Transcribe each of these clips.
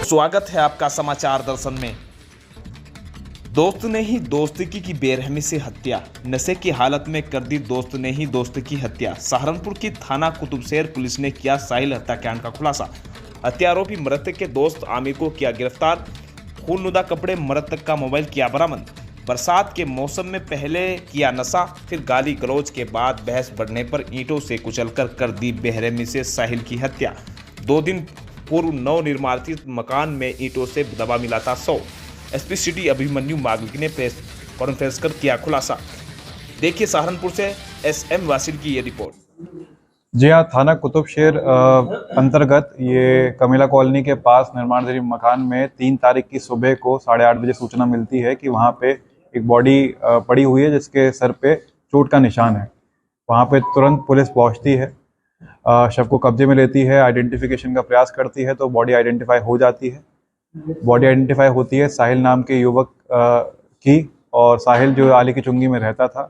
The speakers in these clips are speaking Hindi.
स्वागत है आपका समाचार दर्शन में। दोस्त ने ही दोस्त की बेरहमी से हत्या, नशे की हालत में कर दी दोस्त ने ही दोस्त की हत्या। सहारनपुर की थाना कुतुबशहर पुलिस ने किया साहिल हत्याकांड का खुलासा। हत्या आरोपी मृतक के दोस्त आमिर को किया गिरफ्तार। खूननुदा कपड़े, मृतक का मोबाइल किया बरामद। बरसात के मौसम में पहले किया नशा, फिर गाली गलौज के बाद बहस बढ़ने पर ईंटों से कुचलकर कर दी बेरहमी से साहिल की हत्या। 2 दिन पूर्व नवनिर्मित मकान में ईंटों से दबा मिला था 100। एसपी सिटी अभिमन्यु मागलिक ने प्रेस कॉन्फ्रेंस कर किया खुलासा। देखिए सहारनपुर से एसएम वासिल की ये रिपोर्ट। जी हाँ, थाना कुतुबशहर अंतर्गत ये कमिला कॉलोनी के पास निर्माणाधीन मकान में 3 तारीख की सुबह को 8:30 बजे सूचना मिलती है कि वहाँ पे एक बॉडी पड़ी हुई है जिसके सर पे चोट का निशान है। वहाँ पे तुरंत पुलिस पहुँचती है, शव को कब्जे में लेती है, आइडेंटिफिकेशन का प्रयास करती है तो बॉडी आइडेंटिफाई हो जाती है। बॉडी आइडेंटिफाई होती है साहिल नाम के युवक की, और साहिल जो आली की चुंगी में रहता था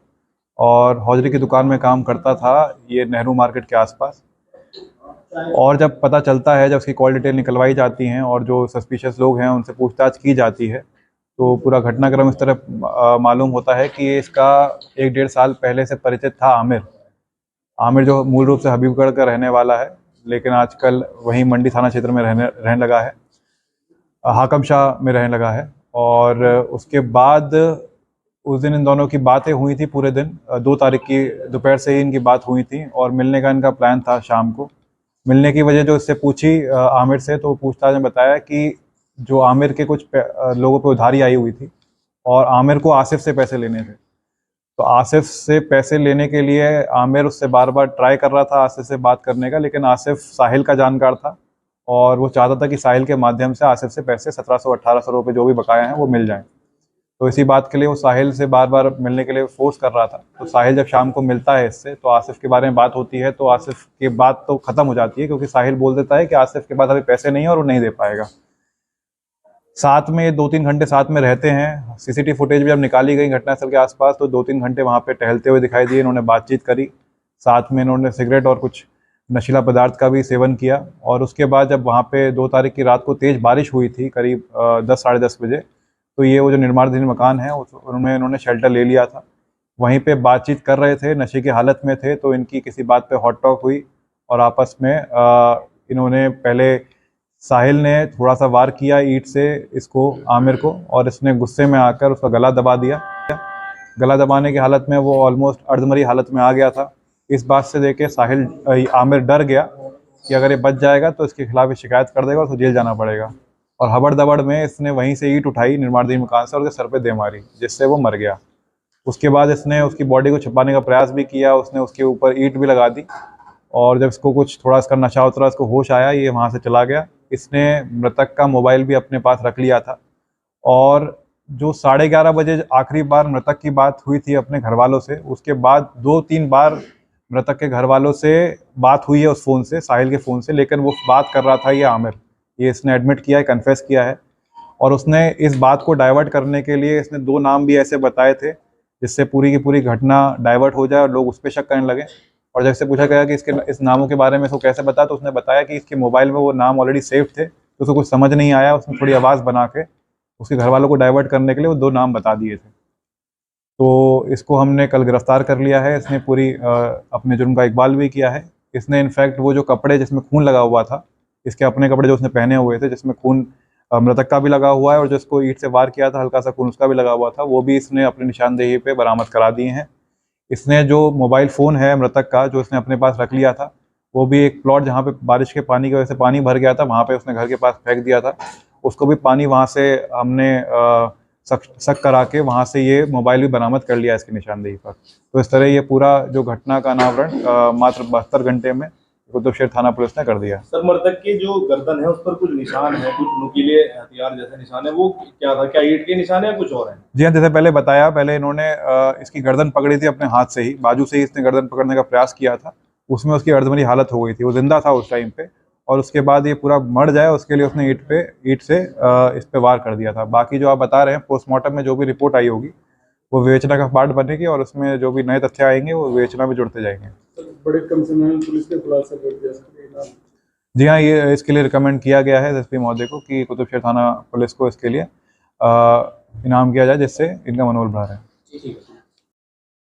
और हौजरी की दुकान में काम करता था, ये नेहरू मार्केट के आसपास। और जब पता चलता है, जब उसकी कॉल डिटेल निकलवाई जाती हैं और जो सस्पिशियस लोग हैं उनसे पूछताछ की जाती है, तो पूरा घटनाक्रम इस तरह मालूम होता है कि इसका 1-1.5 साल पहले से परिचित था आमिर जो मूल रूप से हबीबगढ़ का रहने वाला है, लेकिन आजकल वहीं मंडी थाना क्षेत्र में रहने लगा है, हाकम शाह में रहने लगा है। और उसके बाद उस दिन इन दोनों की बातें हुई थी पूरे दिन। 2 तारीख की दोपहर से ही इनकी बात हुई थी और मिलने का इनका प्लान था शाम को। मिलने की वजह जो इससे पूछी आमिर से, तो पूछताछ में बताया कि जो आमिर के कुछ लोगों पे उधारी आई हुई थी और आमिर को आसिफ से पैसे लेने थे। तो आसिफ से पैसे लेने के लिए आमिर उससे बार बार ट्राई कर रहा था आसिफ से बात करने का, लेकिन आसिफ साहिल का जानकार था और वो चाहता था कि साहिल के माध्यम से आसिफ से पैसे 1700-1800 रुपये जो भी बकाया हैं वो मिल जाएं। तो इसी बात के लिए वो साहिल से बार बार मिलने के लिए फोर्स कर रहा था। तो साहिल जब शाम को मिलता है इससे, तो आसिफ के बारे में बात होती है, तो आसिफ की बात तो ख़त्म हो जाती है क्योंकि साहिल बोल देता है कि आसिफ के पास अभी पैसे नहीं है और वो नहीं दे पाएगा। साथ में 2-3 घंटे साथ में रहते हैं। सीसीटीवी फुटेज भी जब निकाली गई घटनास्थल के आसपास, तो 2-3 घंटे वहाँ पे टहलते हुए दिखाई दिए। इन्होंने बातचीत करी, साथ में इन्होंने सिगरेट और कुछ नशीला पदार्थ का भी सेवन किया। और उसके बाद जब वहाँ पे 2 तारीख की रात को तेज़ बारिश हुई थी करीब 10 साढ़े 10 बजे, तो ये वो जो निर्माणाधीन मकान है उनमें इन्होंने शेल्टर ले लिया था। वहीं पे बातचीत कर रहे थे, नशे की हालत में थे, तो इनकी किसी बात पे हॉट टॉक हुई और आपस में इन्होंने पहले साहिल ने थोड़ा सा वार किया ईंट से इसको आमिर को, और इसने गुस्से में आकर उसका गला दबा दिया। गला दबाने की हालत में वो ऑलमोस्ट अर्धमरी हालत में आ गया था। इस बात से देखे आमिर डर गया कि अगर ये बच जाएगा तो इसके खिलाफ शिकायत कर देगा और उसको जेल जाना पड़ेगा। और हबड़ दबड़ में इसने वहीं से ईंट उठाई निर्माणाधीन मकान से और उसके सर पे दे मारी, जिससे वो मर गया। उसके बाद इसने उसकी बॉडी को छुपाने का प्रयास भी किया, उसने उसके ऊपर ईंट भी लगा दी, और जब इसको कुछ थोड़ा इसका नशा उतरा, इसको होश आया, ये वहाँ से चला गया। इसने मृतक का मोबाइल भी अपने पास रख लिया था। और जो 11:30 बजे आखिरी बार मृतक की बात हुई थी अपने घर वालों से, उसके बाद 2-3 बार मृतक के घर वालों से बात हुई है उस फ़ोन से, साहिल के फ़ोन से, लेकिन वो बात कर रहा था ये आमिर। ये इसने एडमिट किया है, कन्फेस किया है। और उसने इस बात को डाइवर्ट करने के लिए इसने 2 नाम भी ऐसे बताए थे जिससे पूरी की पूरी घटना डाइवर्ट हो जाए और लोग उस पर शक करने लगे। और जब से पूछा गया कि इसके इस नामों के बारे में इसको कैसे बता, तो उसने बताया कि इसके मोबाइल में वो नाम ऑलरेडी सेव थे, तो उसको कुछ समझ नहीं आया। उसने थोड़ी आवाज़ बना के उसके घर वालों को डाइवर्ट करने के लिए वो 2 नाम बता दिए थे। तो इसको हमने कल गिरफ्तार कर लिया है। इसने पूरी अपने जुर्म का इकबाल भी किया है। इसने इनफैक्ट वो जो कपड़े जिसमें खून लगा हुआ था, इसके अपने कपड़े जो उसने पहने हुए थे जिसमें खून मृतक का भी लगा हुआ है और जिसको ईंट से वार किया था हल्का सा खून उसका भी लगा हुआ था, वो भी इसने अपनी निशानदेही पे बरामद करा दिए हैं। इसने जो मोबाइल फ़ोन है मृतक का, जो इसने अपने पास रख लिया था, वो भी एक प्लॉट जहाँ पे बारिश के पानी की वजह से पानी भर गया था, वहाँ पे उसने घर के पास फेंक दिया था। उसको भी पानी वहाँ से हमने शक करा के वहाँ से ये मोबाइल भी बरामद कर लिया इसकी निशानदेही पर। तो इस तरह ये पूरा जो घटना का अनावरण मात्र 72 घंटे में कुतुबशहर थाना पुलिस ने कर दिया। सर, मृतक की जो गर्दन है उस पर कुछ निशान है, कुछ नुकीले हथियार जैसे निशान है, वो क्या था? क्या ईंट के निशान है या कुछ और है? जी हाँ, जैसे पहले बताया, पहले इन्होंने इसकी गर्दन पकड़ी थी अपने हाथ से ही, बाजू से ही इसने गर्दन पकड़ने का प्रयास किया था। उसमें उसकी अर्धमरी हालत हो गई थी, वो जिंदा था उस टाइम पे, और उसके बाद ये पूरा मर जाए उसके लिए उसने ईंट से इस पे वार कर दिया था। बाकी जो आप बता रहे हैं, पोस्टमार्टम में जो भी रिपोर्ट आई होगी वो विवेचना का पार्ट बनेगी और उसमें जो भी नए तथ्य आएंगे वो विवेचना में जुड़ते जाएंगे। बड़े कम समय में पुलिस ने खुलासा कर दिया। जी हाँ, ये इसके लिए रिकमेंड किया गया है एसपी महोदय को कि कुतुबशेर थाना पुलिस को इसके लिए इनाम किया जाए, जिससे इनका मनोबल बढ़ा रहे। ठीक है।